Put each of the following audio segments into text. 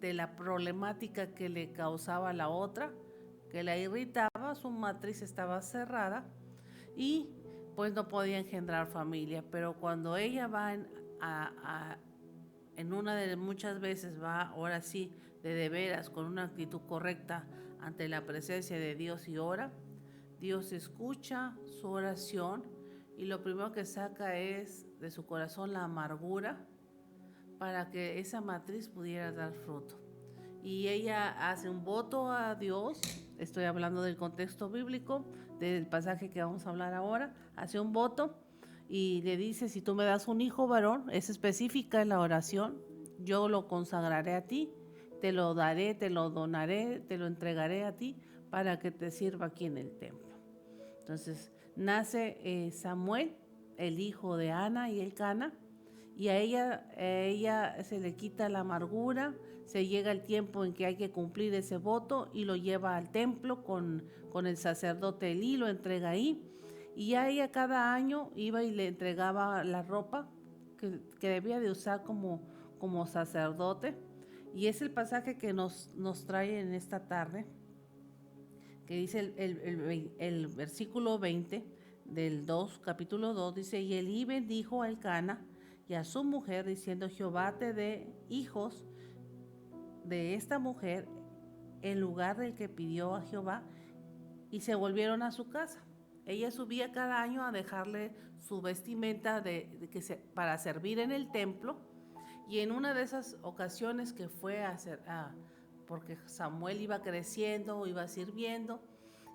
de la problemática que le causaba la otra, que la irritaba, su matriz estaba cerrada y pues no podía engendrar familia. Pero cuando ella va en una de muchas veces va ahora sí de veras con una actitud correcta ante la presencia de Dios y ora, Dios escucha su oración y lo primero que saca es de su corazón la amargura para que esa matriz pudiera dar fruto. Y ella hace un voto a Dios, estoy hablando del contexto bíblico, del pasaje que vamos a hablar ahora, hace un voto y le dice, si tú me das un hijo varón, es específica en la oración, yo lo consagraré a ti, te lo daré, te lo donaré, te lo entregaré a ti para que te sirva aquí en el templo. Entonces nace Samuel, el hijo de Ana y Elcana, y a ella se le quita la amargura, se llega el tiempo en que hay que cumplir ese voto y lo lleva al templo con el sacerdote Elí, lo entrega ahí, y a ella cada año iba y le entregaba la ropa que debía de usar como sacerdote, y es el pasaje que nos trae en esta tarde, que dice el versículo 20 del 2, capítulo 2, dice, y Elí bendijo a Elcana y a su mujer, diciendo, Jehová te dé hijos de esta mujer en lugar del que pidió a Jehová, y se volvieron a su casa. Ella subía cada año a dejarle su vestimenta para servir en el templo, y en una de esas ocasiones que fue porque Samuel iba creciendo, iba sirviendo,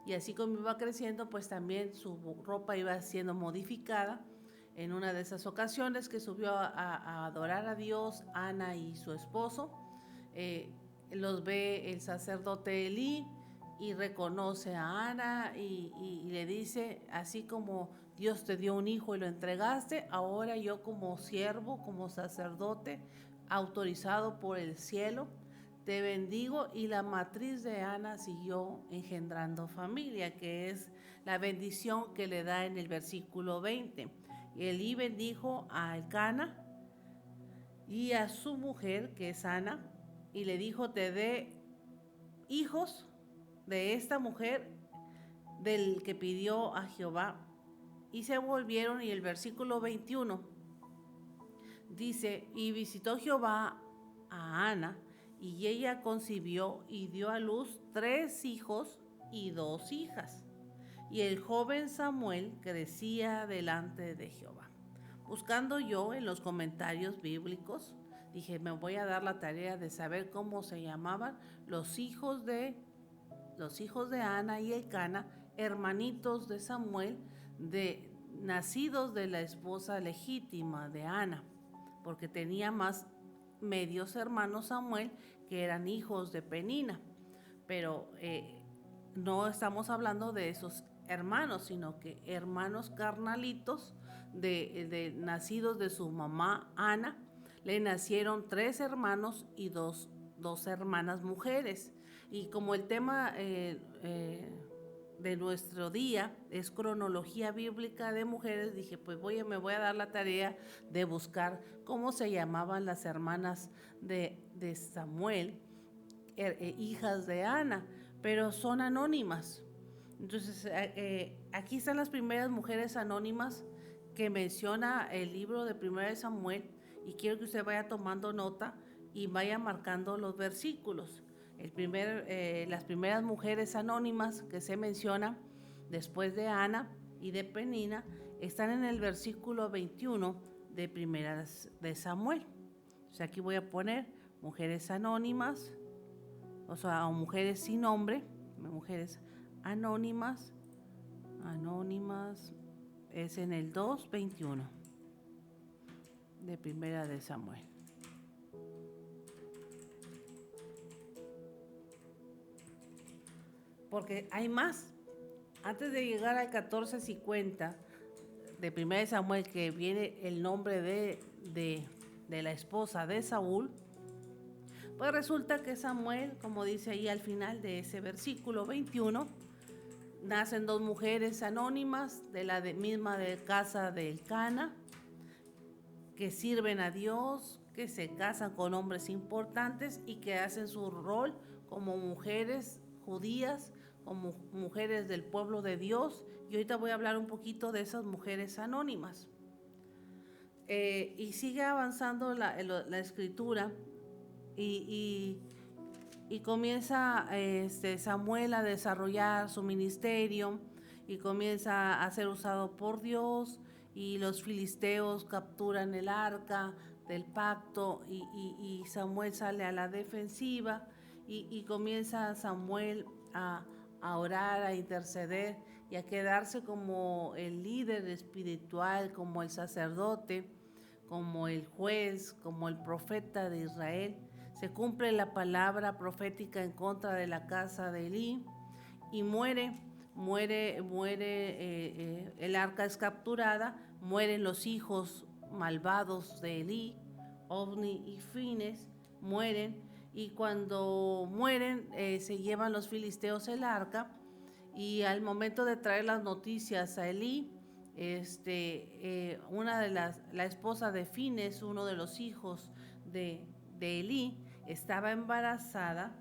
y así como iba creciendo, pues también su ropa iba siendo modificada. En una de esas ocasiones que subió a adorar a Dios, Ana y su esposo, los ve el sacerdote Elí y reconoce a Ana y le dice, así como Dios te dio un hijo y lo entregaste, ahora yo como siervo, como sacerdote, autorizado por el cielo, te bendigo. Y la matriz de Ana siguió engendrando familia, que es la bendición que le da en el versículo 20. Y Elí bendijo a Elcana y a su mujer, que es Ana, y le dijo, te dé hijos de esta mujer del que pidió a Jehová. Y se volvieron, y el versículo 21 dice, y visitó Jehová a Ana, y ella concibió y dio a luz 3 hijos y 2 hijas. Y el joven Samuel crecía delante de Jehová. Buscando yo en los comentarios bíblicos, dije, me voy a dar la tarea de saber cómo se llamaban los hijos de Ana y Elcana, hermanitos de Samuel, nacidos de la esposa legítima de Ana, porque tenía más medios hermanos Samuel que eran hijos de Penina, pero no estamos hablando de esos hermanos, sino que hermanos carnalitos nacidos de su mamá Ana. Le nacieron 3 hermanos y dos hermanas mujeres. Y como el tema de nuestro día es cronología bíblica de mujeres, dije, pues me voy a dar la tarea de buscar cómo se llamaban las hermanas de Samuel, hijas de Ana, pero son anónimas. Entonces, aquí están las primeras mujeres anónimas que menciona el libro de 1 Samuel, y quiero que usted vaya tomando nota y vaya marcando los versículos. Las primeras mujeres anónimas que se mencionan después de Ana y de Penina están en el versículo 21 de 1 de Samuel. O sea, aquí voy a poner mujeres anónimas, o sea, mujeres sin nombre, mujeres anónimas, es en el 2:21 de 1 de Samuel. Porque hay más. Antes de llegar al 14:50 de 1 de Samuel, que viene el nombre de la esposa de Saúl, pues resulta que Samuel, como dice ahí al final de ese versículo 21, nacen 2 mujeres anónimas de misma de casa de Elcana, que sirven a Dios, que se casan con hombres importantes y que hacen su rol como mujeres judías, como mujeres del pueblo de Dios. Y ahorita voy a hablar un poquito de esas mujeres anónimas. Y sigue avanzando la escritura y comienza Samuel a desarrollar su ministerio y comienza a ser usado por Dios, y los filisteos capturan el arca del pacto y Samuel sale a la defensiva y comienza Samuel a orar, a interceder y a quedarse como el líder espiritual, como el sacerdote, como el juez, como el profeta de Israel. Se cumple la palabra profética en contra de la casa de Elí y muere, el arca es capturada, mueren los hijos malvados de Elí, Ofni y Fines, mueren, y cuando mueren se llevan los filisteos el arca, y al momento de traer las noticias a Elí, una de la esposa de Fines, uno de los hijos de Elí, estaba embarazada,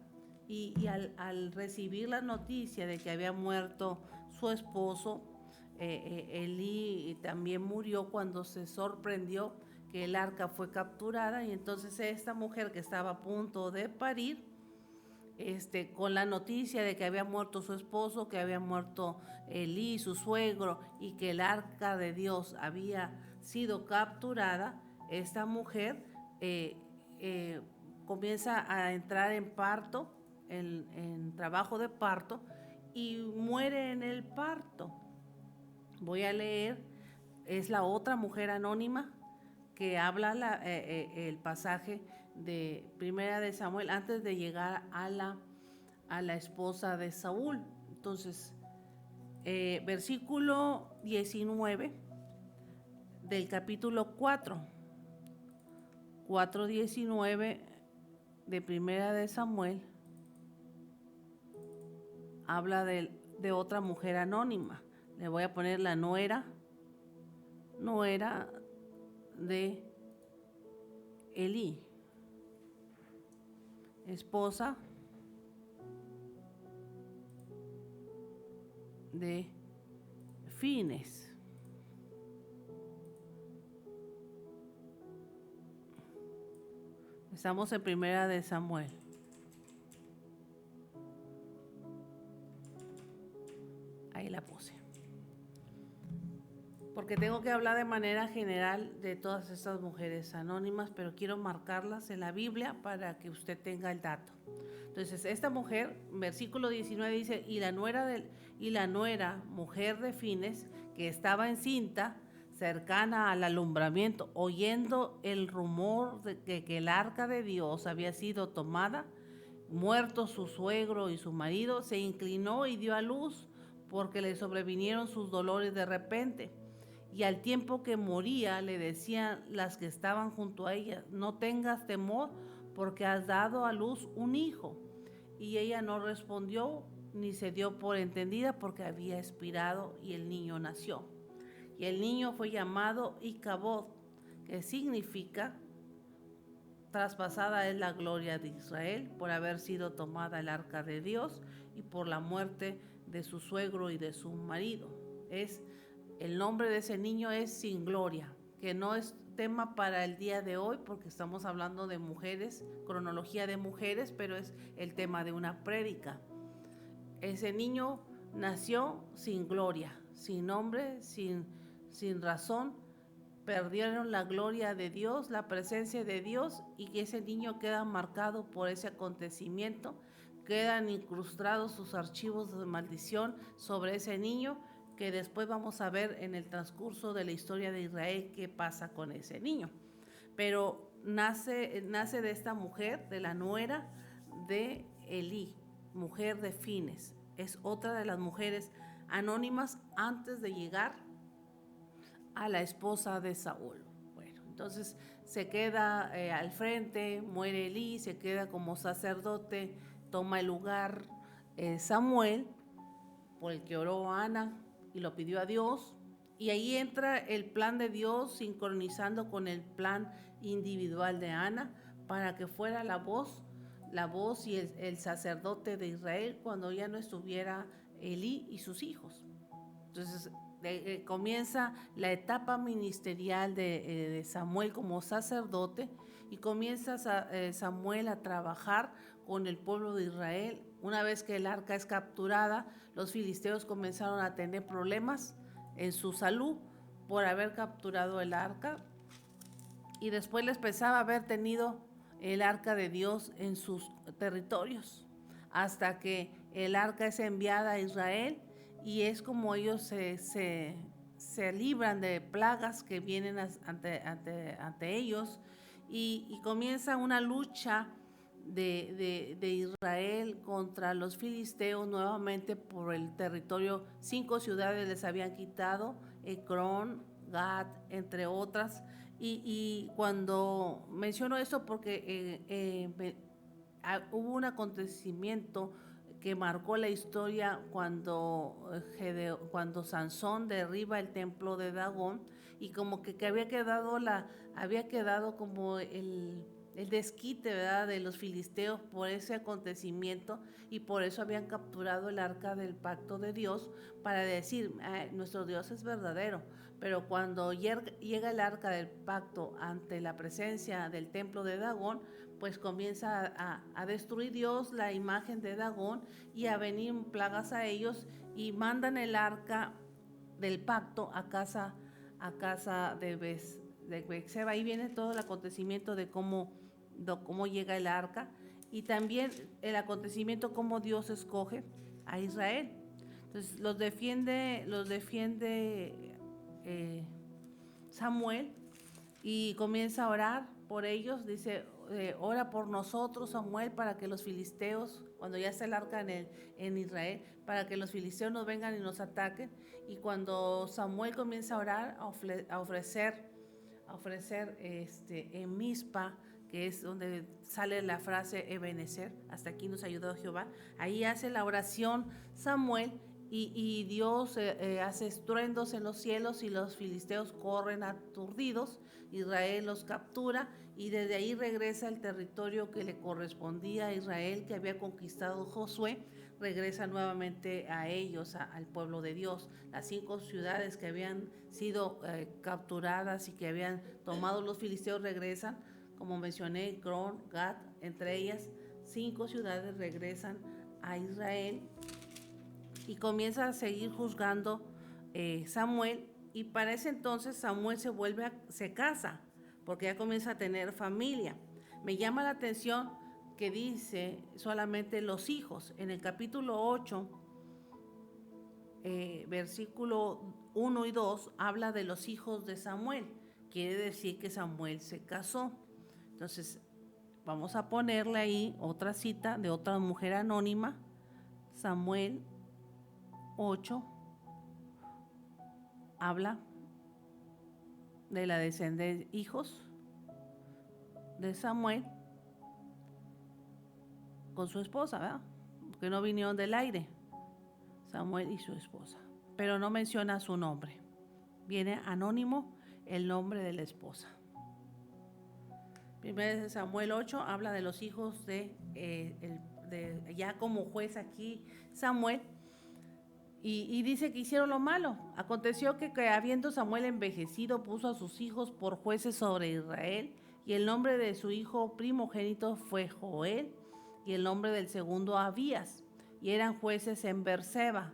y al recibir la noticia de que había muerto su esposo, Elí también murió cuando se sorprendió que el arca fue capturada. Y entonces esta mujer que estaba a punto de parir, con la noticia de que había muerto su esposo, que había muerto Elí, su suegro, y que el arca de Dios había sido capturada, esta mujer comienza a entrar en parto, en trabajo de parto, y muere en el parto. Voy a leer, es la otra mujer anónima que habla el pasaje de Primera de Samuel antes de llegar a la esposa de Saúl. Entonces, versículo 19 del capítulo 4:19 de Primera de Samuel, habla de otra mujer anónima. Le voy a poner la nuera de Elí, esposa de Fines. Estamos en Primera de Samuel. Ahí la puse. Porque tengo que hablar de manera general de todas estas mujeres anónimas, pero quiero marcarlas en la Biblia para que usted tenga el dato. Entonces, esta mujer, versículo 19 dice, y la nuera, mujer de Fines, que estaba encinta, cercana al alumbramiento, oyendo el rumor de que el arca de Dios había sido tomada, muerto su suegro y su marido, se inclinó y dio a luz, porque le sobrevinieron sus dolores de repente. Y al tiempo que moría, le decían las que estaban junto a ella, no tengas temor, porque has dado a luz un hijo. Y ella no respondió ni se dio por entendida, porque había expirado, y el niño nació. Y el niño fue llamado Icabod, que significa traspasada es la gloria de Israel, por haber sido tomada el arca de Dios y por la muerte de su suegro y de su marido. El nombre de ese niño es Sin Gloria, que no es tema para el día de hoy porque estamos hablando de mujeres, cronología de mujeres, pero es el tema de una prédica. Ese niño nació sin gloria, sin nombre, sin razón. Perdieron la gloria de Dios, la presencia de Dios, y que ese niño queda marcado por ese acontecimiento. Quedan incrustados sus archivos de maldición sobre ese niño, que después vamos a ver en el transcurso de la historia de Israel qué pasa con ese niño. Pero nace de esta mujer, de la nuera de Elí, mujer de Fines. Es otra de las mujeres anónimas antes de llegar a la esposa de Saúl. Bueno, entonces se queda al frente, muere Elí, se queda como sacerdote, toma el lugar Samuel, por el que oró Ana y lo pidió a Dios, y ahí entra el plan de Dios sincronizando con el plan individual de Ana para que fuera la voz y el sacerdote de Israel cuando ya no estuviera Elí y sus hijos. Entonces comienza la etapa ministerial de Samuel como sacerdote y comienza Samuel a trabajar con el pueblo de Israel. Una vez que el arca es capturada, los filisteos comenzaron a tener problemas en su salud por haber capturado el arca, y después les pesaba haber tenido el arca de Dios en sus territorios, hasta que el arca es enviada a Israel y es como ellos se libran de plagas que vienen ante ellos, y comienza una lucha de Israel contra los filisteos nuevamente por el territorio. 5 ciudades les habían quitado, Ecrón, Gat, entre otras. Y cuando menciono esto porque hubo un acontecimiento que marcó la historia cuando Sansón derriba el templo de Dagón, y como que había quedado como el desquite, ¿verdad?, de los filisteos por ese acontecimiento, y por eso habían capturado el arca del pacto de Dios para decir, nuestro Dios es verdadero. Pero cuando llega el arca del pacto ante la presencia del templo de Dagón, pues comienza a destruir Dios la imagen de Dagón y a venir plagas a ellos, y mandan el arca del pacto a casa de Betseba. Ahí viene todo el acontecimiento de cómo llega el arca, y también el acontecimiento cómo Dios escoge a Israel. Entonces los defiende Samuel, y comienza a orar por ellos. Dice, ora por nosotros, Samuel, para que los filisteos, cuando ya está el arca en Israel, para que los filisteos nos vengan y nos ataquen. Y cuando Samuel comienza a orar, a ofrecer en Mizpa, que es donde sale la frase Ebenezer, hasta aquí nos ayudó Jehová. Ahí hace la oración Samuel, y Dios hace estruendos en los cielos, y los filisteos corren aturdidos. Israel los captura, y desde ahí regresa el territorio que le correspondía a Israel, que había conquistado Josué. Regresa nuevamente a ellos, al pueblo de Dios. Las 5 ciudades que habían sido capturadas y que habían tomado los filisteos regresan, como mencioné, Cron, Gat, entre ellas 5 ciudades regresan a Israel, y comienza a seguir juzgando Samuel. Y para ese entonces Samuel se casa, porque ya comienza a tener familia. Me llama la atención que dice solamente los hijos. En el capítulo 8, versículo 1 y 2, habla de los hijos de Samuel. Quiere decir que Samuel se casó. Entonces, vamos a ponerle ahí otra cita de otra mujer anónima. Samuel 8 habla de la descendencia, hijos de Samuel con su esposa, ¿verdad? Porque no vinieron del aire, Samuel y su esposa, pero no menciona su nombre. Viene anónimo el nombre de la esposa. Primero Samuel 8 habla de los hijos ya como juez aquí Samuel, y dice que hicieron lo malo. Aconteció que habiendo Samuel envejecido, puso a sus hijos por jueces sobre Israel, y el nombre de su hijo primogénito fue Joel, y el nombre del segundo Abías, y eran jueces en Berseba.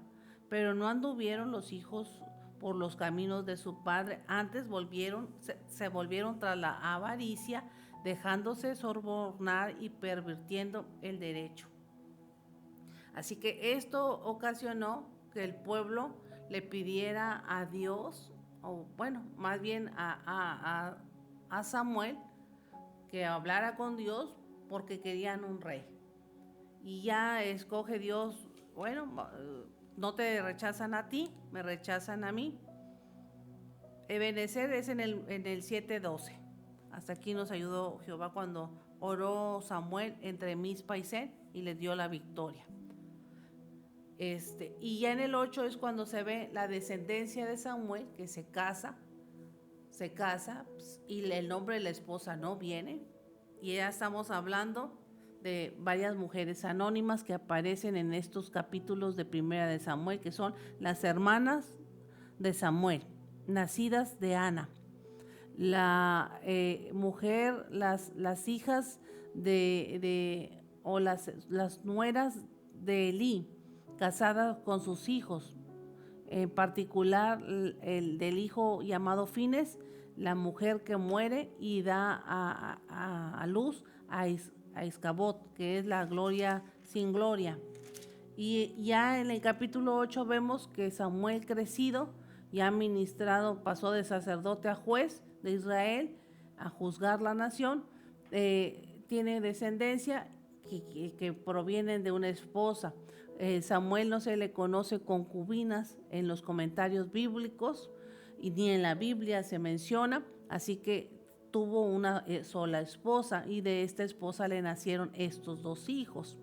Pero no anduvieron los hijos por los caminos de su padre, antes se volvieron tras la avaricia, dejándose sobornar y pervirtiendo el derecho. Así que esto ocasionó que el pueblo le pidiera a Dios, o bueno, más bien a Samuel, que hablara con Dios, porque querían un rey. Y ya escoge Dios, bueno, no te rechazan a ti, me rechazan a mí. Ebenezer es en el 7:12. Hasta aquí nos ayudó Jehová cuando oró Samuel entre Mizpa y Sen, y les dio la victoria. Y ya en el 8 es cuando se ve la descendencia de Samuel, que se se casa y el nombre de la esposa no viene. Y ya estamos hablando de varias mujeres anónimas que aparecen en estos capítulos de Primera de Samuel, que son las hermanas de Samuel, nacidas de Ana. La mujer, las hijas o las nueras de Elí, casadas con sus hijos, en particular el del hijo llamado Fines, la mujer que muere y da a luz a Iscabot, que es la gloria sin gloria. Y ya en el capítulo 8 vemos que Samuel crecido, ya ministrado, pasó de sacerdote a juez de Israel, a juzgar la nación, tiene descendencia que provienen de una esposa. Samuel no se le conoce concubinas en los comentarios bíblicos y ni en la Biblia se menciona, así que tuvo una sola esposa y de esta esposa le nacieron estos 2 hijos.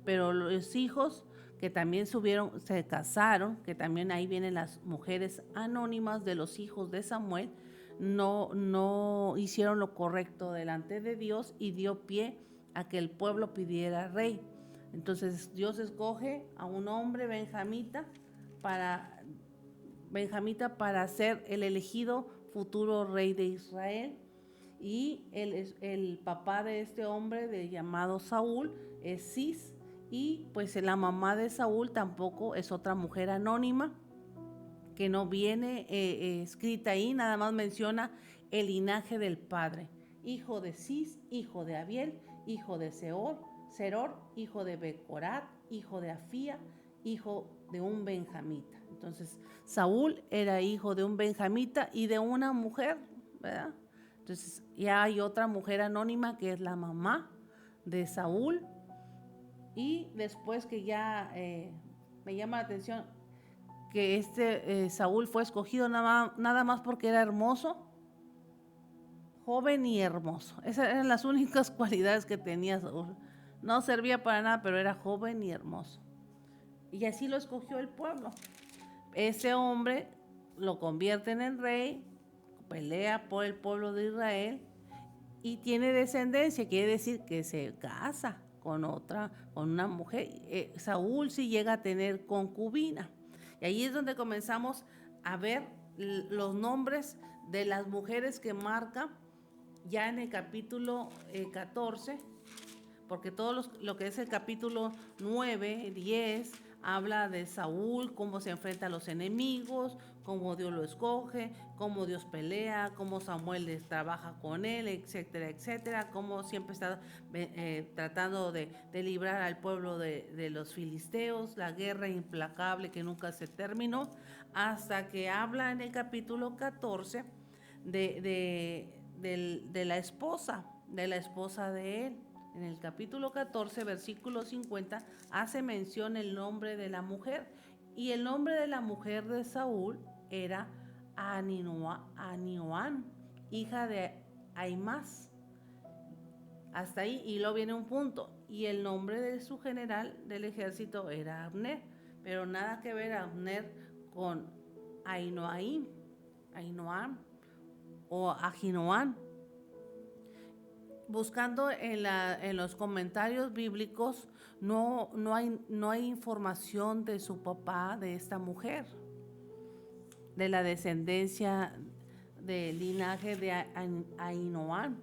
Pero los hijos que también se casaron, que también ahí vienen las mujeres anónimas de los hijos de Samuel, no hicieron lo correcto delante de Dios y dio pie a que el pueblo pidiera rey. Entonces Dios escoge a un hombre benjamita para ser el elegido futuro rey de Israel. Y el papá de este hombre llamado Saúl es Cis, y pues la mamá de Saúl tampoco es otra mujer anónima que no viene escrita ahí, nada más menciona el linaje del padre: hijo de Cis, hijo de Abiel, hijo de Seror, hijo de Becorat, hijo de Afía, hijo de un benjamita. Entonces Saúl era hijo de un benjamita y de una mujer, ¿verdad? Entonces ya hay otra mujer anónima que es la mamá de Saúl. Y después que ya me llama la atención que Saúl fue escogido nada más porque era hermoso, joven y hermoso. Esas eran las únicas cualidades que tenía Saúl. No servía para nada, pero era joven y hermoso. Y así lo escogió el pueblo. Ese hombre lo convierten en rey, pelea por el pueblo de Israel y tiene descendencia, quiere decir que se casa con una mujer. Saúl sí llega a tener concubina. Y ahí es donde comenzamos a ver los nombres de las mujeres que marca ya en el capítulo 14, porque todo lo que es el capítulo 9, 10, habla de Saúl, cómo se enfrenta a los enemigos, cómo Dios lo escoge, cómo Dios pelea, cómo Samuel trabaja con él, etcétera, etcétera, cómo siempre está tratando de librar al pueblo de los filisteos, la guerra implacable que nunca se terminó, hasta que habla en el capítulo 14 de la esposa de él. En el capítulo 14, versículo 50, hace mención el nombre de la mujer. Y el nombre de la mujer de Saúl era Anioán, hija de Aimás. Hasta ahí, y luego viene un punto. Y el nombre de su general del ejército era Abner. Pero nada que ver Abner con Ahinoam o Ahinoam. Buscando en los comentarios bíblicos no hay información de su papá, de esta mujer, de la descendencia del linaje de Ahinoam.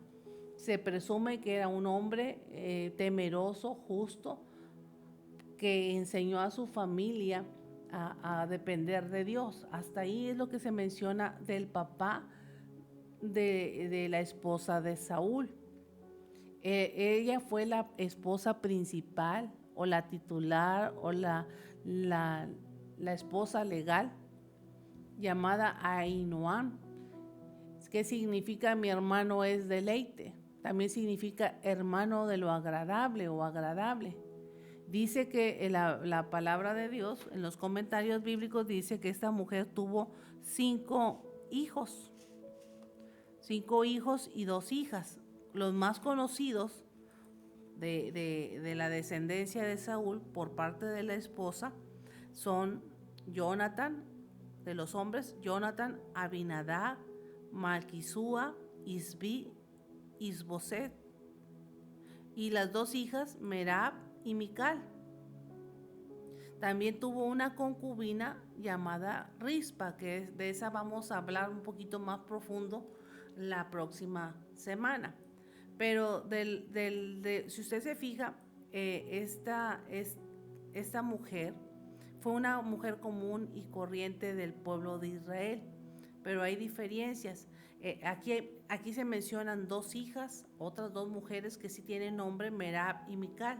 Se presume que era un hombre temeroso, justo, que enseñó a su familia a depender de Dios. Hasta ahí es lo que se menciona del papá de la esposa de Saúl. Ella fue la esposa principal o la titular o la esposa legal, llamada Ahinoam, que significa mi hermano es deleite. También significa hermano de lo agradable o agradable. Dice que la palabra de Dios, en los comentarios bíblicos, dice que esta mujer tuvo 5 hijos y 2 hijas. Los más conocidos de la descendencia de Saúl por parte de la esposa son Jonathan, de los hombres, Jonathan, Abinadab, Malquisúa, Isbi, Isboset, y las dos hijas, Merab y Mical. También tuvo una concubina llamada Rispa, que de esa vamos a hablar un poquito más profundo la próxima semana. Pero si usted se fija, esta mujer fue una mujer común y corriente del pueblo de Israel, pero hay diferencias. Aquí se mencionan dos hijas, otras dos mujeres que sí tienen nombre, Merab y Mical.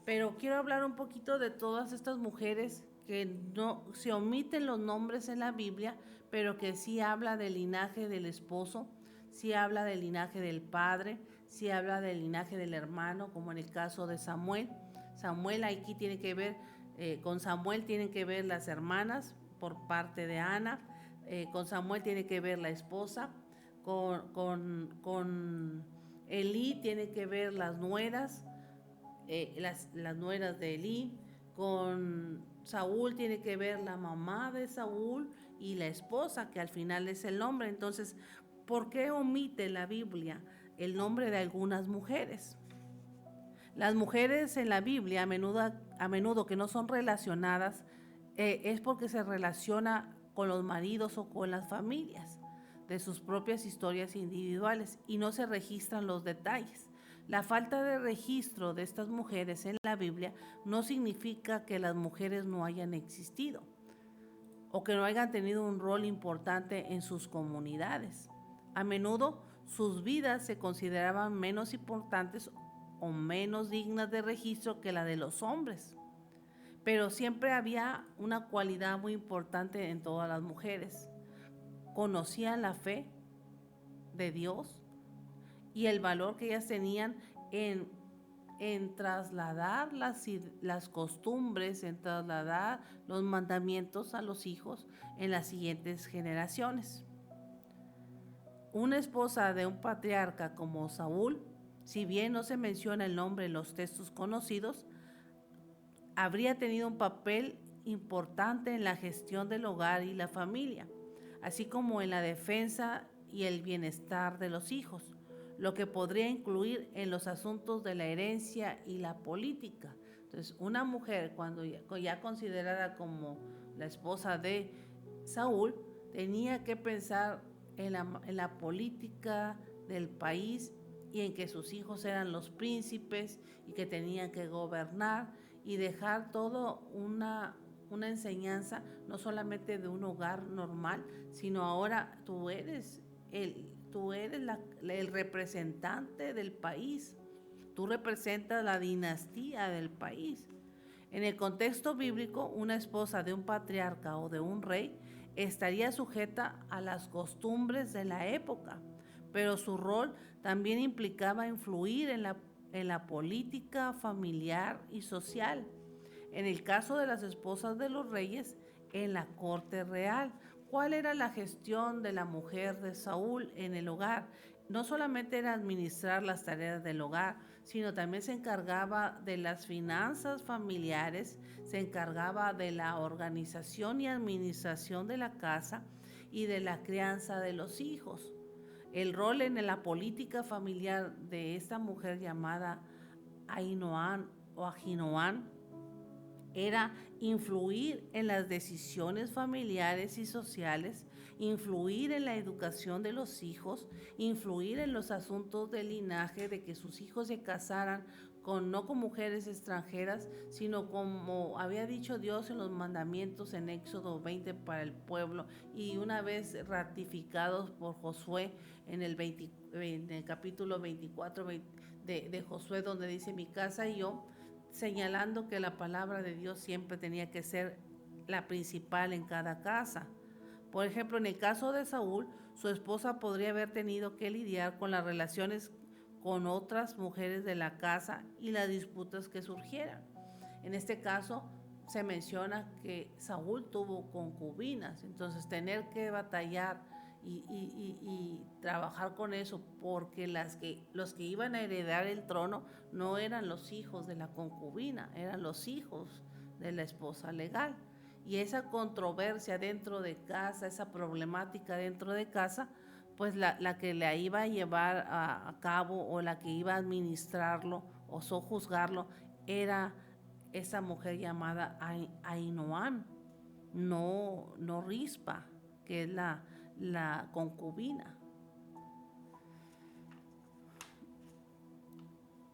Pero quiero hablar un poquito de todas estas mujeres que no se omiten los nombres en la Biblia, pero que sí habla del linaje del esposo, sí habla del linaje del padre, sí habla del linaje del hermano, como en el caso de Samuel. Samuel aquí tiene que ver, con Samuel tienen que ver las hermanas por parte de Ana, con Samuel tiene que ver la esposa, con Elí tiene que ver las nueras, las nueras de Elí, con Saúl tiene que ver la mamá de Saúl y la esposa, que al final es el nombre. Entonces, ¿por qué omite la Biblia el nombre de algunas mujeres? Las mujeres en la Biblia, a menudo que no son relacionadas, es porque se relaciona con los maridos o con las familias de sus propias historias individuales y no se registran los detalles. La falta de registro de estas mujeres en la Biblia no significa que las mujeres no hayan existido o que no hayan tenido un rol importante en sus comunidades. A menudo sus vidas se consideraban menos importantes o menos dignas de registro que la de los hombres. Pero siempre había una cualidad muy importante en todas las mujeres. Conocían la fe de Dios y el valor que ellas tenían en trasladar las costumbres, en trasladar los mandamientos a los hijos en las siguientes generaciones. Una esposa de un patriarca como Saúl, si bien no se menciona el nombre en los textos conocidos, habría tenido un papel importante en la gestión del hogar y la familia, así como en la defensa y el bienestar de los hijos, lo que podría incluir en los asuntos de la herencia y la política. Entonces, una mujer, cuando ya considerada como la esposa de Saúl, tenía que pensar en la política del país y en que sus hijos eran los príncipes y que tenían que gobernar y dejar todo una enseñanza, no solamente de un hogar normal, sino ahora tú eres el representante del país, tú representas la dinastía del país. En el contexto bíblico, una esposa de un patriarca o de un rey estaría sujeta a las costumbres de la época, pero su rol también implicaba influir en la política familiar y social. En el caso de las esposas de los reyes, en la corte real. ¿Cuál era la gestión de la mujer de Saúl en el hogar? No solamente era administrar las tareas del hogar, sino también se encargaba de las finanzas familiares, se encargaba de la organización y administración de la casa y de la crianza de los hijos. El rol en la política familiar de esta mujer llamada Ahinoam o Ahinoam era influir en las decisiones familiares y sociales, influir en la educación de los hijos, influir en los asuntos del linaje, de que sus hijos se casaran no con mujeres extranjeras, sino como había dicho Dios en los mandamientos en Éxodo 20 para el pueblo, y una vez ratificados por Josué en el capítulo 24 de Josué, donde dice mi casa y yo, señalando que la palabra de Dios siempre tenía que ser la principal en cada casa. Por ejemplo, en el caso de Saúl, su esposa podría haber tenido que lidiar con las relaciones con otras mujeres de la casa y las disputas que surgieran. En este caso, se menciona que Saúl tuvo concubinas, entonces tener que batallar y trabajar con eso, porque los que iban a heredar el trono no eran los hijos de la concubina, eran los hijos de la esposa legal. Y esa controversia dentro de casa, esa problemática dentro de casa, pues la que la iba a llevar a cabo o la que iba a administrarlo o sojuzgarlo era esa mujer llamada Ainoam, no Rispa, que es la concubina.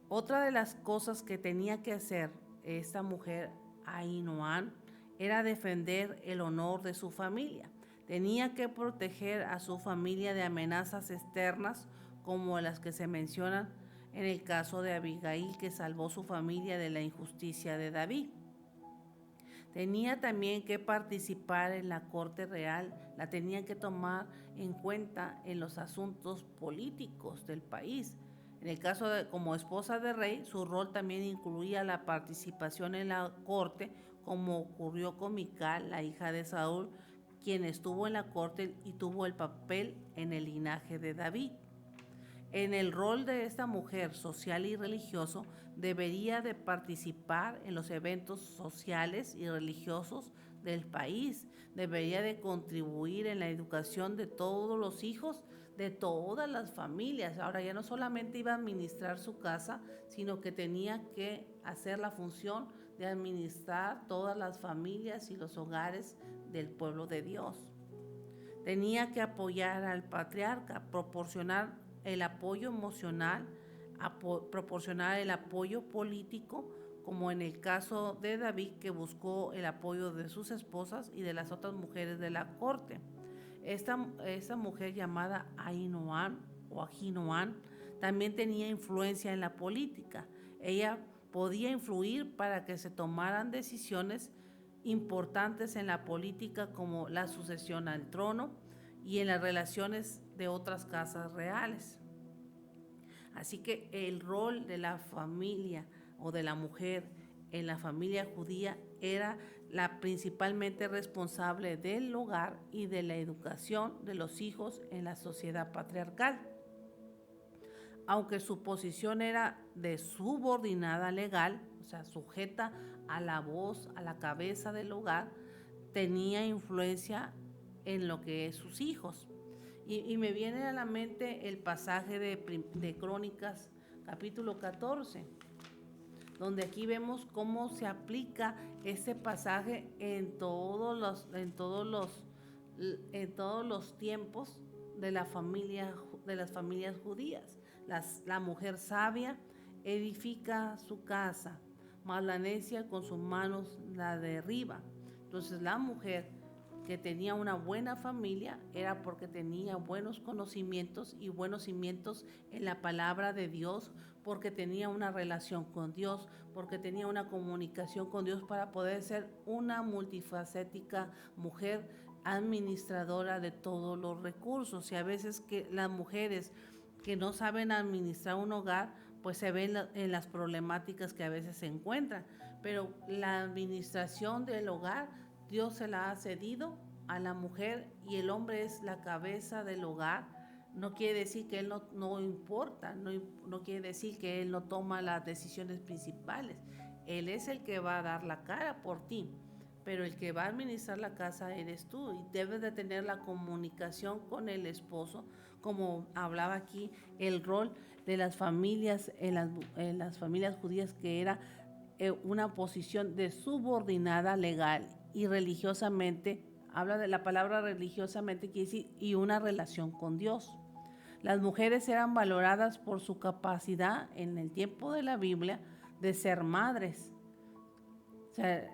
Otra de las cosas que tenía que hacer esta mujer Ainoam era defender el honor de su familia. Tenía que proteger a su familia de amenazas externas como las que se mencionan en el caso de Abigail, que salvó su familia de la injusticia de David. Tenía también que participar en la corte real, la tenía que tomar en cuenta en los asuntos políticos del país. En el caso de como esposa de rey, su rol también incluía la participación en la corte, como ocurrió con Mical, la hija de Saúl, quien estuvo en la corte y tuvo el papel en el linaje de David. En el rol de esta mujer social y religioso, debería de participar en los eventos sociales y religiosos del país, debería de contribuir en la educación de todos los hijos, de todas las familias. Ahora ya no solamente iba a administrar su casa, sino que tenía que hacer la función de administrar todas las familias y los hogares del pueblo de Dios. Tenía que apoyar al patriarca, proporcionar el apoyo emocional, proporcionar el apoyo político, como en el caso de David, que buscó el apoyo de sus esposas y de las otras mujeres de la corte. Esta mujer llamada Ahinoam o Ahinoam también tenía influencia en la política. Ella podía influir para que se tomaran decisiones importantes en la política, como la sucesión al trono y en las relaciones de otras casas reales. Así que el rol de la familia o de la mujer en la familia judía era la principalmente responsable del hogar y de la educación de los hijos en la sociedad patriarcal. Aunque su posición era de subordinada legal, o sea, sujeta a la voz, a la cabeza del hogar, tenía influencia en lo que es sus hijos. Y me viene a la mente el pasaje de Crónicas, capítulo 14, donde aquí vemos cómo se aplica este pasaje en todos los tiempos de las familias judías. La mujer sabia edifica su casa, mas la necia con sus manos la derriba. Entonces la mujer que tenía una buena familia era porque tenía buenos conocimientos y buenos cimientos en la palabra de Dios, porque tenía una relación con Dios, porque tenía una comunicación con Dios para poder ser una multifacética mujer administradora de todos los recursos. Y a veces que las mujeres que no saben administrar un hogar, pues se ven en las problemáticas que a veces se encuentran. Pero la administración del hogar, Dios se la ha cedido a la mujer y el hombre es la cabeza del hogar. No quiere decir que él no importa, no quiere decir que él no toma las decisiones principales. Él es el que va a dar la cara por ti, pero el que va a administrar la casa eres tú y debes de tener la comunicación con el esposo, como hablaba aquí, el rol de las familias en las familias judías, que era una posición de subordinada legal y religiosamente. Habla de la palabra religiosamente, quiere decir, y una relación con Dios. Las mujeres eran valoradas por su capacidad en el tiempo de la Biblia de ser madres. O sea,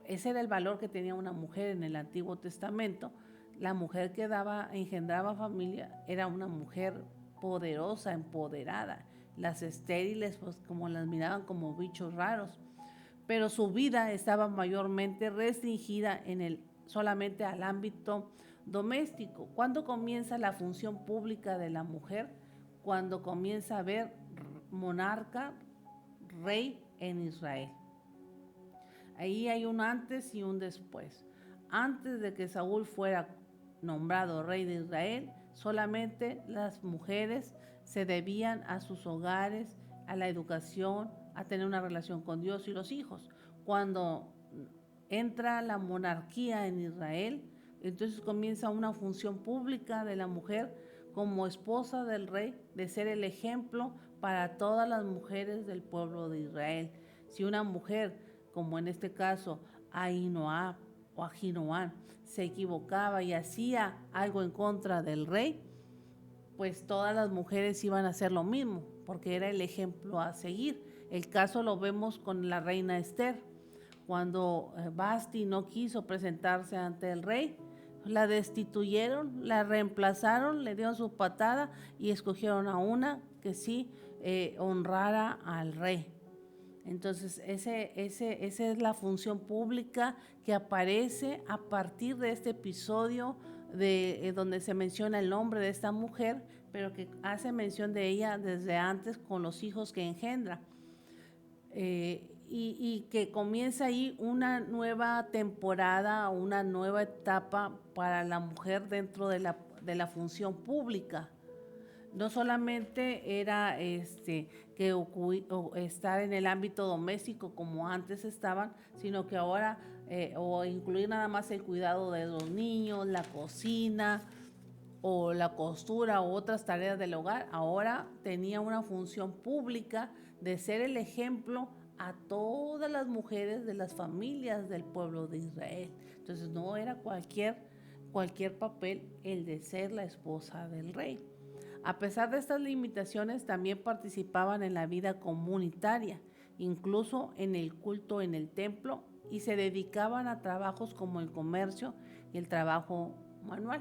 ese era el valor que tenía una mujer en el Antiguo Testamento. La mujer que engendraba familia era una mujer poderosa, empoderada. Las estériles, pues como las miraban como bichos raros. Pero su vida estaba mayormente restringida solamente al ámbito doméstico. ¿Cuándo comienza la función pública de la mujer? Cuando comienza a haber monarca, rey en Israel. Ahí hay un antes y un después. Antes de que Saúl fuera nombrado rey de Israel, solamente las mujeres se debían a sus hogares, a la educación, a tener una relación con Dios y los hijos. Cuando entra la monarquía en Israel, entonces comienza una función pública de la mujer como esposa del rey, de ser el ejemplo para todas las mujeres del pueblo de Israel. Si una mujer, como en este caso Ahinoam o Ahinoam, se equivocaba y hacía algo en contra del rey, pues todas las mujeres iban a hacer lo mismo, porque era el ejemplo a seguir. El caso lo vemos con la reina Esther. Cuando Basti no quiso presentarse ante el rey, la destituyeron, la reemplazaron, le dieron su patada y escogieron a una que sí honrara al rey. Entonces, esa es la función pública que aparece a partir de este episodio donde se menciona el nombre de esta mujer, pero que hace mención de ella desde antes con los hijos que engendra. Y que comienza ahí una nueva temporada, una nueva etapa para la mujer dentro de la función pública. No solamente era estar en el ámbito doméstico como antes estaban, sino que ahora, o incluir nada más el cuidado de los niños, la cocina o la costura u otras tareas del hogar, ahora tenía una función pública de ser el ejemplo a todas las mujeres de las familias del pueblo de Israel. Entonces no era cualquier papel el de ser la esposa del rey. A pesar de estas limitaciones, también participaban en la vida comunitaria, incluso en el culto en el templo, y se dedicaban a trabajos como el comercio y el trabajo manual.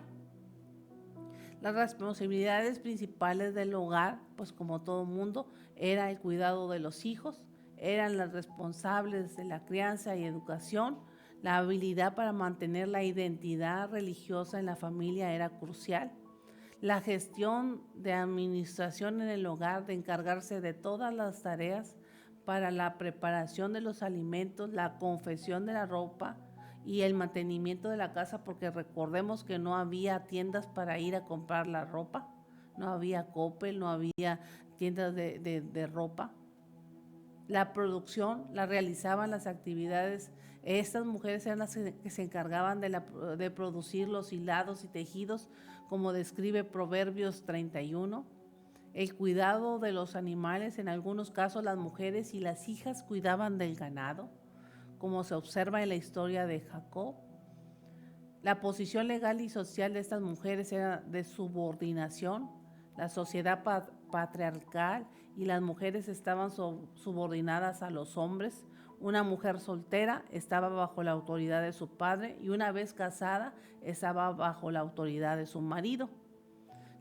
Las responsabilidades principales del hogar, pues como todo mundo, era el cuidado de los hijos, eran las responsables de la crianza y educación. La habilidad para mantener la identidad religiosa en la familia era crucial. La gestión de administración en el hogar, de encargarse de todas las tareas para la preparación de los alimentos, la confección de la ropa y el mantenimiento de la casa, porque recordemos que no había tiendas para ir a comprar la ropa, no había Coppel, no había tiendas de ropa. La producción la realizaban las actividades. Estas mujeres eran las que se encargaban de producir los hilados y tejidos, como describe Proverbios 31. El cuidado de los animales, en algunos casos las mujeres y las hijas cuidaban del ganado, como se observa en la historia de Jacob. La posición legal y social de estas mujeres era de subordinación. La sociedad patriarcal y las mujeres estaban subordinadas a los hombres. Una mujer soltera estaba bajo la autoridad de su padre y una vez casada estaba bajo la autoridad de su marido.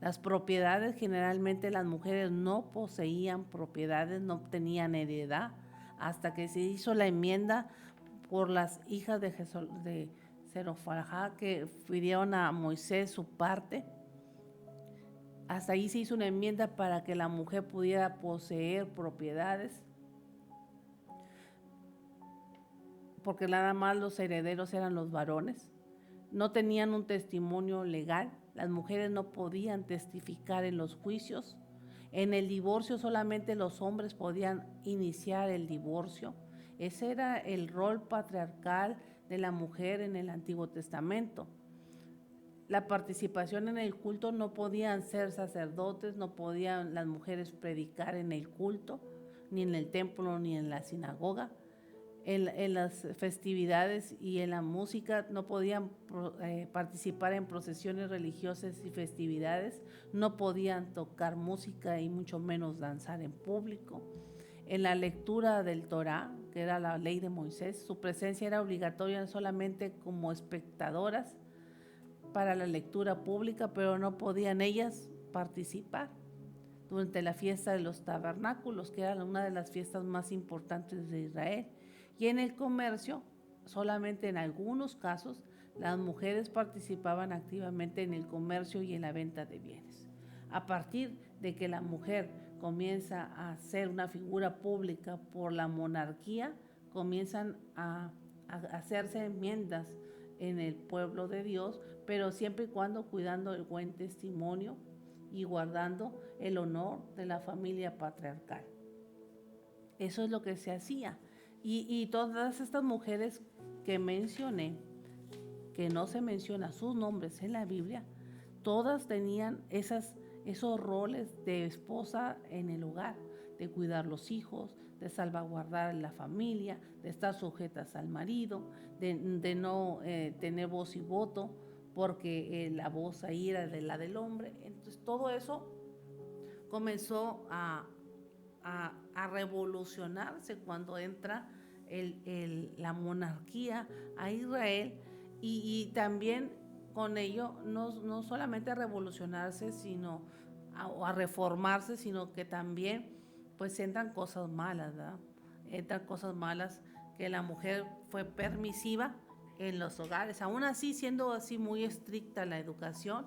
Las propiedades, generalmente las mujeres no poseían propiedades, no obtenían heredad, hasta que se hizo la enmienda por las hijas de Zelofehad, que pidieron a Moisés su parte. Hasta ahí se hizo una enmienda para que la mujer pudiera poseer propiedades, porque nada más los herederos eran los varones. No tenían un testimonio legal, las mujeres no podían testificar en los juicios. En el divorcio solamente los hombres podían iniciar el divorcio. Ese era el rol patriarcal de la mujer en el Antiguo Testamento. La participación en el culto, no podían ser sacerdotes, no podían las mujeres predicar en el culto, ni en el templo, ni en la sinagoga. En las festividades y en la música no podían participar en procesiones religiosas y festividades, no podían tocar música y mucho menos danzar en público. En la lectura del Torá, que era la ley de Moisés, su presencia era obligatoria solamente como espectadoras para la lectura pública, pero no podían ellas participar durante la fiesta de los tabernáculos, que era una de las fiestas más importantes de Israel. Y en el comercio, solamente en algunos casos, las mujeres participaban activamente en el comercio y en la venta de bienes. A partir de que la mujer comienza a ser una figura pública por la monarquía, comienzan a hacerse enmiendas en el pueblo de Dios, pero siempre y cuando cuidando el buen testimonio y guardando el honor de la familia patriarcal. Eso es lo que se hacía. Y todas estas mujeres que mencioné, que no se menciona sus nombres en la Biblia, todas tenían esos roles de esposa en el hogar, de cuidar los hijos, de salvaguardar la familia, de estar sujetas al marido, de no tener voz y voto, porque la voz ahí era de la del hombre. Entonces todo eso comenzó a revolucionarse cuando entra la monarquía a Israel y también con ello no solamente a revolucionarse, sino a reformarse, sino que también pues entran cosas malas, ¿verdad? Entran cosas malas, que la mujer fue permisiva en los hogares. Aún así, siendo así muy estricta la educación,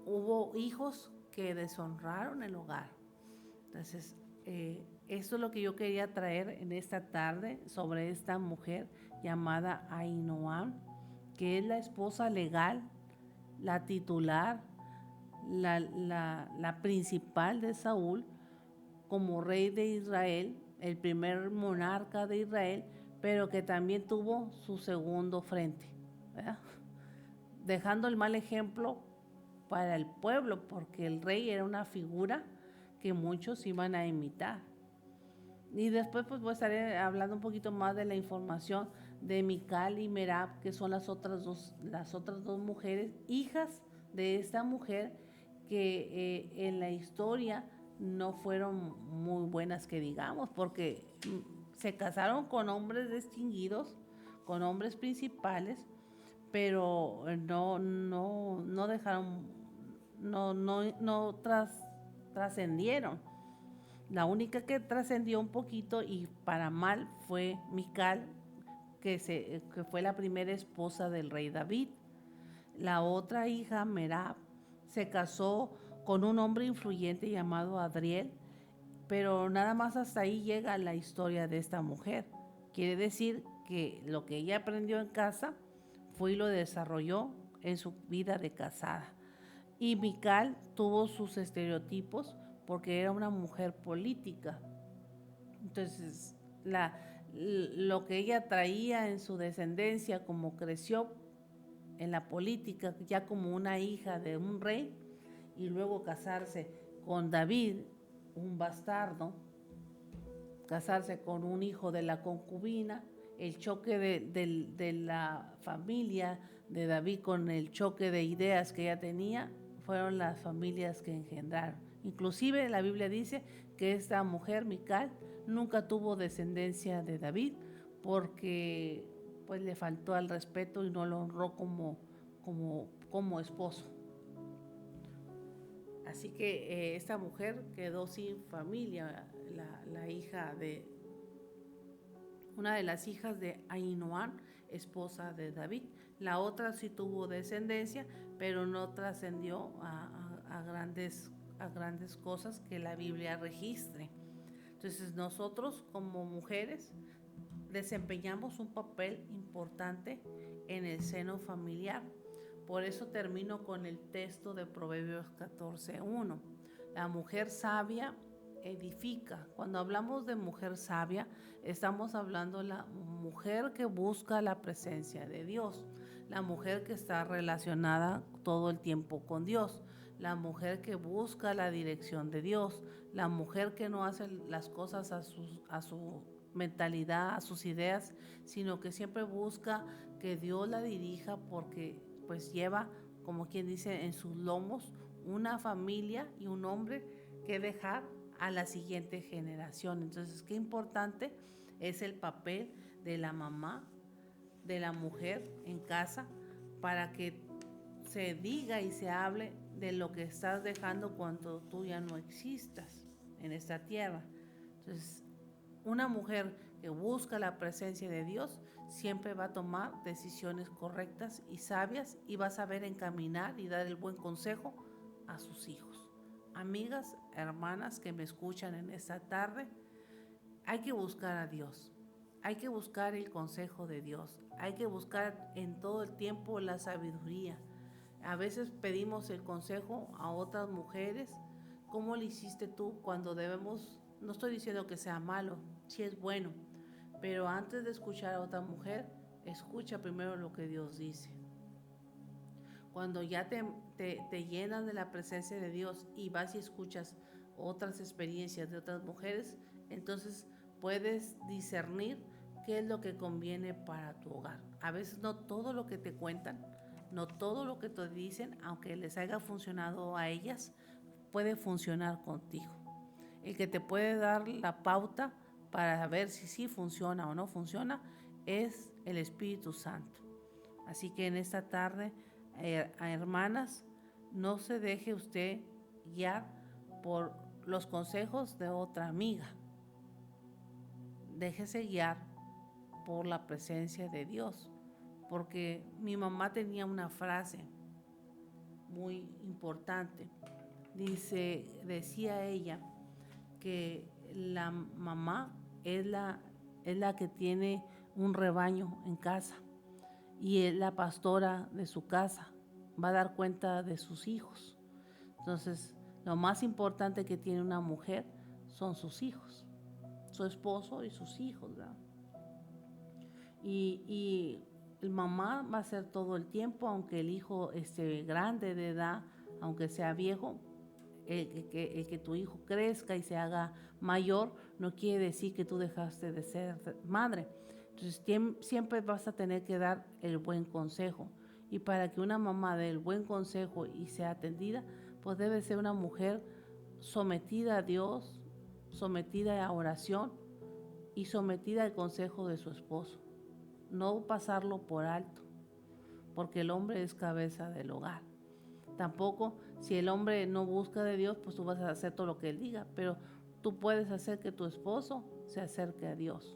hubo hijos que deshonraron el hogar. Entonces, esto es lo que yo quería traer en esta tarde sobre esta mujer llamada Ahinoam, que es la esposa legal, la titular, la principal de Saúl como rey de Israel, el primer monarca de Israel, pero que también tuvo su segundo frente, ¿verdad? Dejando el mal ejemplo para el pueblo, porque el rey era una figura que muchos iban a imitar. Y después pues voy a estar hablando un poquito más de la información de Mical y Merab, que son las otras dos mujeres, hijas de esta mujer, que en la historia no fueron muy buenas que digamos, porque se casaron con hombres distinguidos, con hombres principales, pero no dejaron, no trascendieron. La única que trascendió un poquito y para mal fue Mical, que fue la primera esposa del rey David. La otra hija, Merab, se casó con un hombre influyente llamado Adriel, pero nada más hasta ahí llega la historia de esta mujer. Quiere decir que lo que ella aprendió en casa fue y lo desarrolló en su vida de casada. Y Mical tuvo sus estereotipos porque era una mujer política. Entonces, lo que ella traía en su descendencia, como creció en la política, ya como una hija de un rey, y luego casarse con David, un bastardo, casarse con un hijo de la concubina, el choque de la familia de David con el choque de ideas que ella tenía, fueron las familias que engendraron. Inclusive la Biblia dice que esta mujer, Mical, nunca tuvo descendencia de David porque pues le faltó al respeto y no lo honró como esposo. Así que esta mujer quedó sin familia, la hija de una de las hijas de Ahinoam, esposa de David. La otra sí tuvo descendencia, pero no trascendió a grandes cosas que la Biblia registre. Entonces nosotros como mujeres desempeñamos un papel importante en el seno familiar. Por eso termino con el texto de Proverbios 14:1. La mujer sabia edifica. Cuando hablamos de mujer sabia, estamos hablando de la mujer que busca la presencia de Dios, la mujer que está relacionada todo el tiempo con Dios, la mujer que busca la dirección de Dios, la mujer que no hace las cosas a su mentalidad, a sus ideas, sino que siempre busca que Dios la dirija porque pues lleva, como quien dice, en sus lomos una familia y un hombre que dejar a la siguiente generación. Entonces, qué importante es el papel de la mamá, de la mujer en casa, para que se diga y se hable de lo que estás dejando cuando tú ya no existas en esta tierra. Entonces, una mujer que busca la presencia de Dios siempre va a tomar decisiones correctas y sabias y va a saber encaminar y dar el buen consejo a sus hijos. Amigas, hermanas que me escuchan en esta tarde, hay que buscar a Dios, hay que buscar el consejo de Dios, hay que buscar en todo el tiempo la sabiduría. A veces pedimos el consejo a otras mujeres. ¿Cómo lo hiciste tú? Cuando debemos, no estoy diciendo que sea malo, sí es bueno, pero antes de escuchar a otra mujer, escucha primero lo que Dios dice. Cuando ya te llenas de la presencia de Dios y vas y escuchas otras experiencias de otras mujeres, entonces puedes discernir qué es lo que conviene para tu hogar. A veces no todo lo que te cuentan, no todo lo que te dicen, aunque les haya funcionado a ellas, puede funcionar contigo. El que te puede dar la pauta para ver si sí funciona o no funciona es el Espíritu Santo. Así que en esta tarde, hermanas, no se deje usted guiar por los consejos de otra amiga. Déjese guiar por la presencia de Dios, porque mi mamá tenía una frase muy importante. Decía ella que la mamá es la que tiene un rebaño en casa y es la pastora de su casa, va a dar cuenta de sus hijos. Entonces, lo más importante que tiene una mujer son sus hijos, su esposo y sus hijos, ¿verdad? Y el mamá va a ser todo el tiempo, aunque el hijo esté grande de edad, aunque sea viejo, el que tu hijo crezca y se haga mayor, no quiere decir que tú dejaste de ser madre. Entonces siempre vas a tener que dar el buen consejo. Y para que una mamá dé el buen consejo y sea atendida, pues debe ser una mujer sometida a Dios, sometida a oración y sometida al consejo de su esposo. No pasarlo por alto, porque el hombre es cabeza del hogar. Tampoco, si el hombre no busca de Dios, pues tú vas a hacer todo lo que él diga, pero tú puedes hacer que tu esposo se acerque a Dios.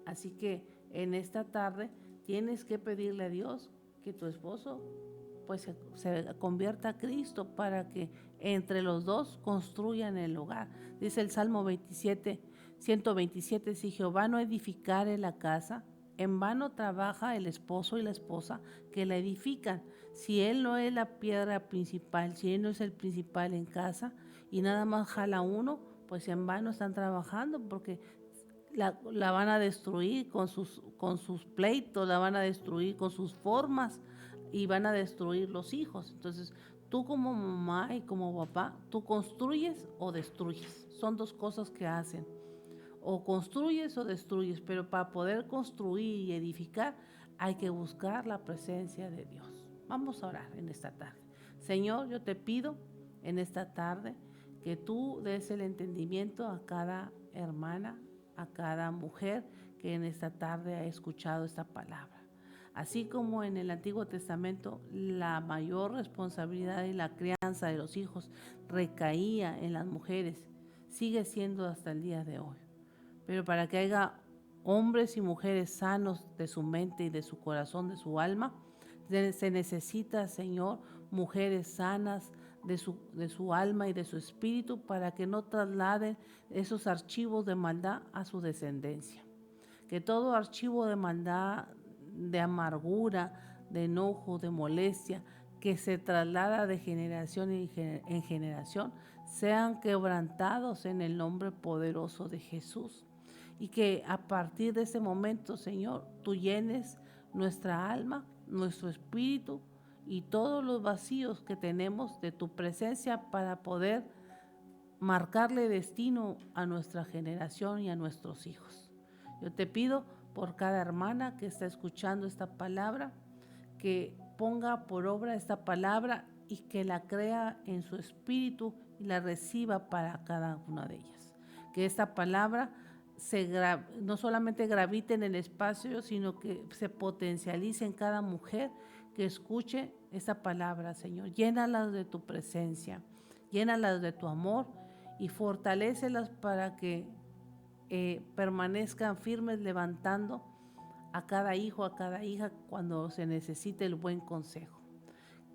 Así que en esta tarde tienes que pedirle a Dios que tu esposo pues se convierta a Cristo para que entre los dos construyan el hogar. Dice el Salmo 127, si Jehová no edificare la casa, en vano trabaja el esposo y la esposa que la edifican. Si él no es la piedra principal, si él no es el principal en casa y nada más jala uno, pues en vano están trabajando porque la van a destruir con sus pleitos, la van a destruir con sus formas y van a destruir los hijos. Entonces, tú como mamá y como papá, tú construyes o destruyes. Son dos cosas que hacen. O construyes o destruyes, pero para poder construir y edificar hay que buscar la presencia de Dios. Vamos a orar en esta tarde. Señor, yo te pido en esta tarde que tú des el entendimiento a cada hermana, a cada mujer que en esta tarde ha escuchado esta palabra. Así como en el Antiguo Testamento la mayor responsabilidad y la crianza de los hijos recaía en las mujeres, sigue siendo hasta el día de hoy. Pero para que haya hombres y mujeres sanos de su mente y de su corazón, de su alma, se necesita, Señor, mujeres sanas de su alma y de su espíritu para que no trasladen esos archivos de maldad a su descendencia. Que todo archivo de maldad, de amargura, de enojo, de molestia, que se traslada de generación en generación, sean quebrantados en el nombre poderoso de Jesús. Y que a partir de ese momento, Señor, tú llenes nuestra alma, nuestro espíritu y todos los vacíos que tenemos de tu presencia para poder marcarle destino a nuestra generación y a nuestros hijos. Yo te pido por cada hermana que está escuchando esta palabra, que ponga por obra esta palabra y que la crea en su espíritu y la reciba para cada una de ellas. Que esta palabra no solamente gravite en el espacio, sino que se potencialice en cada mujer que escuche esa palabra, Señor. Llénalas de tu presencia, llénalas de tu amor y fortalécelas para que permanezcan firmes levantando a cada hijo, a cada hija cuando se necesite el buen consejo.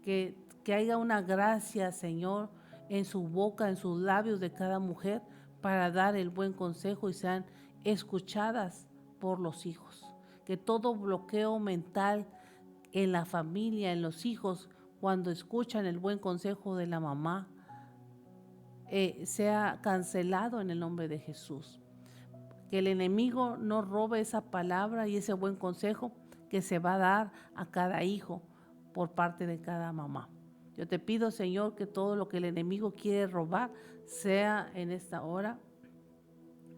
Que haya una gracia, Señor, en su boca, en sus labios de cada mujer para dar el buen consejo y sean escuchadas por los hijos. Que todo bloqueo mental en la familia, en los hijos, cuando escuchan el buen consejo de la mamá, sea cancelado en el nombre de Jesús. Que el enemigo no robe esa palabra y ese buen consejo que se va a dar a cada hijo por parte de cada mamá. Yo te pido, Señor, que todo lo que el enemigo quiere robar sea en esta hora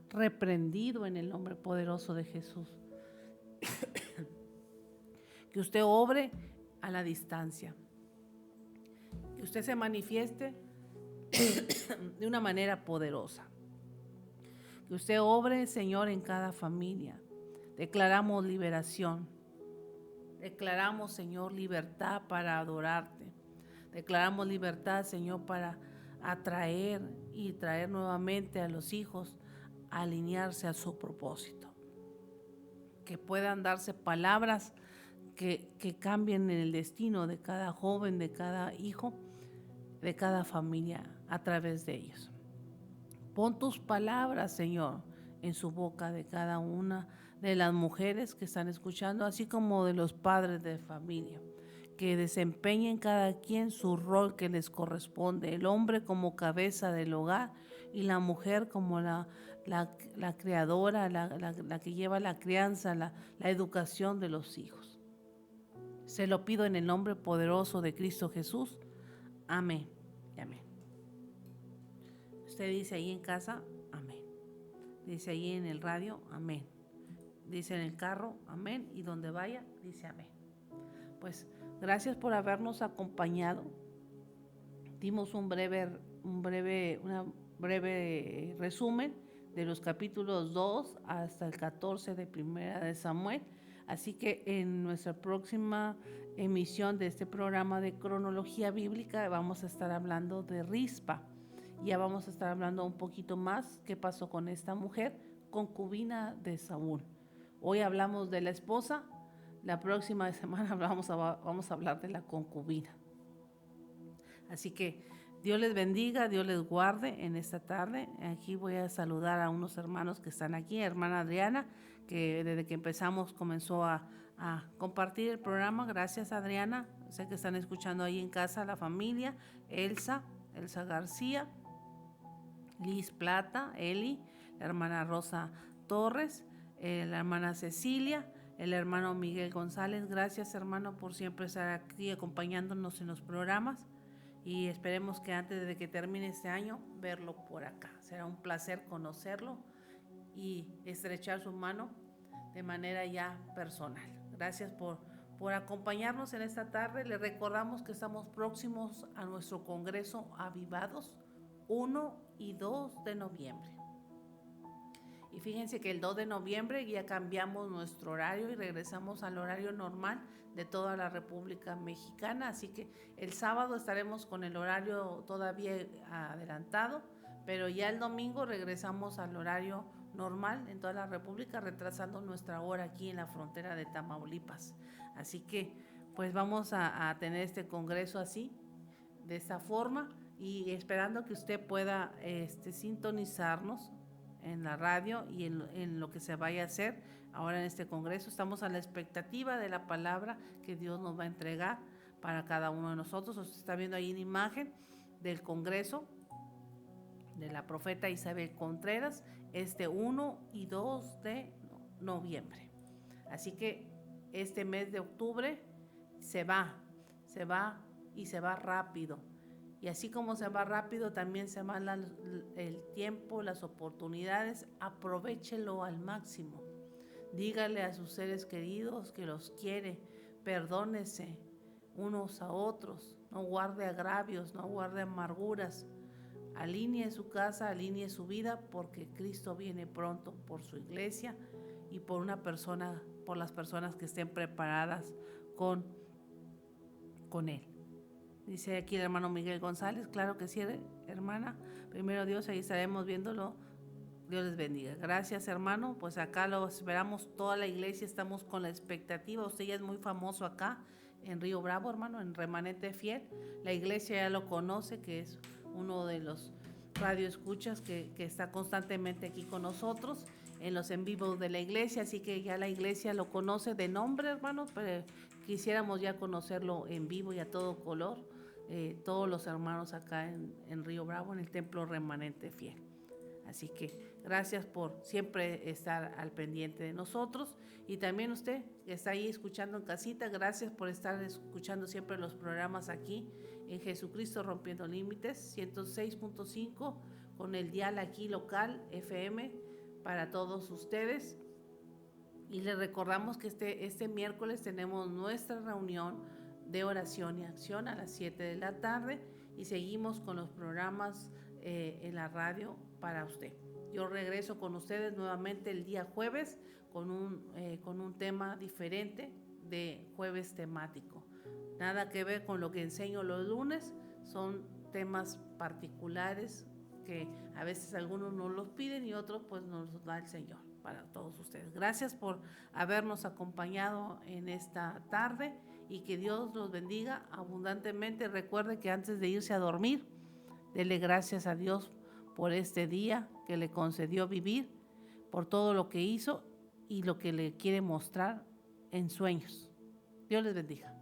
reprendido en el nombre poderoso de Jesús. Que usted obre a la distancia. Que usted se manifieste de una manera poderosa. Que usted obre, Señor, en cada familia. Declaramos liberación. Declaramos, Señor, libertad para adorarte. Declaramos libertad, Señor, para atraer y traer nuevamente a los hijos a alinearse a su propósito. Que puedan darse palabras que cambien el destino de cada joven, de cada hijo, de cada familia a través de ellos. Pon tus palabras, Señor, en su boca de cada una de las mujeres que están escuchando, así como de los padres de familia, que desempeñen cada quien su rol que les corresponde, el hombre como cabeza del hogar y la mujer como la creadora, la que lleva la crianza, la educación de los hijos. Se lo pido en el nombre poderoso de Cristo Jesús. Amén y amén. Usted dice ahí en casa, amén. Dice ahí en el radio, amén. Dice en el carro, amén. Y donde vaya, dice amén. Pues gracias por habernos acompañado. Dimos un breve resumen de los capítulos 2 hasta el 14 de Primera de Samuel. Así que en nuestra próxima emisión de este programa de cronología bíblica vamos a estar hablando de Rispa. Ya vamos a estar hablando un poquito más qué pasó con esta mujer, concubina de Saúl. Hoy hablamos de la esposa, la próxima semana vamos a hablar de la concubina. Así que Dios les bendiga, Dios les guarde en esta tarde. Aquí voy a saludar a unos hermanos que están aquí, hermana Adriana, que desde que empezamos comenzó a compartir el programa. Gracias, Adriana. Sé que están escuchando ahí en casa la familia. Elsa García, Liz Plata, Eli, la hermana Rosa Torres, la hermana Cecilia, el hermano Miguel González. Gracias, hermano, por siempre estar aquí acompañándonos en los programas. Y esperemos que antes de que termine este año, verlo por acá. Será un placer conocerlo y estrechar su mano de manera ya personal. Gracias por acompañarnos en esta tarde. Les recordamos que estamos próximos a nuestro Congreso Avivados 1 y 2 de noviembre. Y fíjense que el 2 de noviembre ya cambiamos nuestro horario y regresamos al horario normal de toda la República Mexicana. Así que el sábado estaremos con el horario todavía adelantado, pero ya el domingo regresamos al horario normal en toda la República, retrasando nuestra hora aquí en la frontera de Tamaulipas. Así que pues vamos a tener este congreso así, de esta forma, y esperando que usted pueda sintonizarnos en la radio y en lo que se vaya a hacer ahora en este congreso. Estamos a la expectativa de la palabra que Dios nos va a entregar para cada uno de nosotros. Usted está viendo ahí una imagen del congreso de la profeta Isabel Contreras, 1 y 2 de noviembre. Así que este mes de octubre se va y se va rápido. Y así como se va rápido, también se va el tiempo, las oportunidades. Aprovéchelo al máximo. Dígale a sus seres queridos que los quiere. Perdónese unos a otros. No guarde agravios, no guarde amarguras. Alinee su casa, alinee su vida, porque Cristo viene pronto por su iglesia y por las personas que estén preparadas con Él. Dice aquí el hermano Miguel González, claro que sí, hermana. Primero Dios, ahí estaremos viéndolo. Dios les bendiga. Gracias, hermano. Pues acá lo esperamos toda la iglesia, estamos con la expectativa. Usted ya es muy famoso acá en Río Bravo, hermano, en Remanente Fiel. La iglesia ya lo conoce, que es uno de los radioescuchas que está constantemente aquí con nosotros en los en vivos de la iglesia, así que ya la iglesia lo conoce de nombre, hermanos, pero quisiéramos ya conocerlo en vivo y a todo color. Todos los hermanos acá en Río Bravo, en el Templo Remanente Fiel. Así que gracias por siempre estar al pendiente de nosotros. Y también usted que está ahí escuchando en casita, gracias por estar escuchando siempre los programas aquí en Jesucristo Rompiendo Límites, 106.5, con el dial aquí local, FM, para todos ustedes. Y les recordamos que este miércoles tenemos nuestra reunión de oración y acción a las 7 de la tarde y seguimos con los programas en la radio para usted. Yo regreso con ustedes nuevamente el día jueves con un tema diferente de jueves temático. Nada que ver con lo que enseño los lunes, son temas particulares que a veces algunos nos los piden y otros pues nos los da el Señor para todos ustedes. Gracias por habernos acompañado en esta tarde y que Dios los bendiga abundantemente. Recuerde que antes de irse a dormir, dele gracias a Dios por este día que le concedió vivir, por todo lo que hizo y lo que le quiere mostrar en sueños. Dios les bendiga.